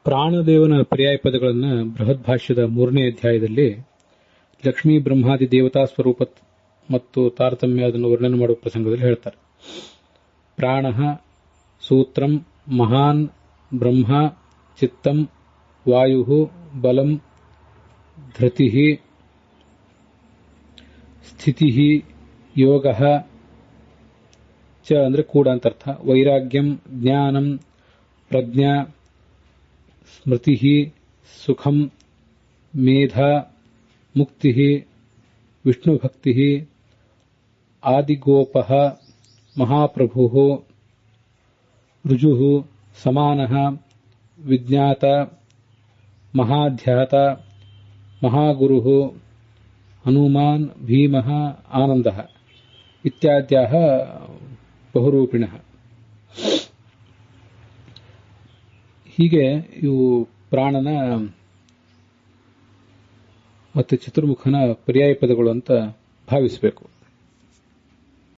ಪ್ರಾಣದೇವನ ಪರ್ಯಾಯ ಪದಗಳನ್ನು ಬೃಹತ್ ಭಾಷ್ಯದ 3ನೇ ಅಧ್ಯಾಯದಲ್ಲಿ ಲಕ್ಷ್ಮೀ ಬ್ರಹ್ಮಾದಿ ದೇವತಾ ಸ್ವರೂಪ ಮತ್ತು ತಾರತಮ್ಯ ಅದನ್ನು ವರ್ಣನೆ ಮಾಡುವ ಪ್ರಸಂಗದಲ್ಲಿ ಹೇಳ್ತಾರೆ. ಪ್ರಾಣ ಸೂತ್ರಂ ಮಹಾನ್ ಬ್ರಹ್ಮ ಚಿತ್ತಂ ವಾಯು ಬಲಂ ಧೃತಿ ಸ್ಥಿತಿ ಯೋಗ ಚ ಅಂದ್ರೆ ಕೂಡ ಅಂತ ಅರ್ಥ. ವೈರಾಗ್ಯಂ ಜ್ಞಾನಂ ಪ್ರಜ್ಞಾ ಸ್ಮೃತಿ ಸುಖಂ ಮೇಧ ಮುಕ್ತಿ ವಿಷ್ಣುಭಕ್ತಿ ಆದಿಗೋಪ ಮಹಾಪ್ರಭು ರುಜು ಸಮಾನ ವಿಜ್ಞಾತ ಮಹಾಧ್ಯಾತ ಮಹಾಗುರು ಹನುಮಾನ್ ಭೀಮ ಆನಂದ ಇತ್ಯಾದ್ಯಾಹ ಬಹುರೂಪಿಣಃ. ಹೀಗೆ ಇವು ಪ್ರಾಣನ ಮತ್ತು ಚತುರ್ಮುಖನ ಪರ್ಯಾಯ ಪದಗಳು ಅಂತ ಭಾವಿಸಬೇಕು.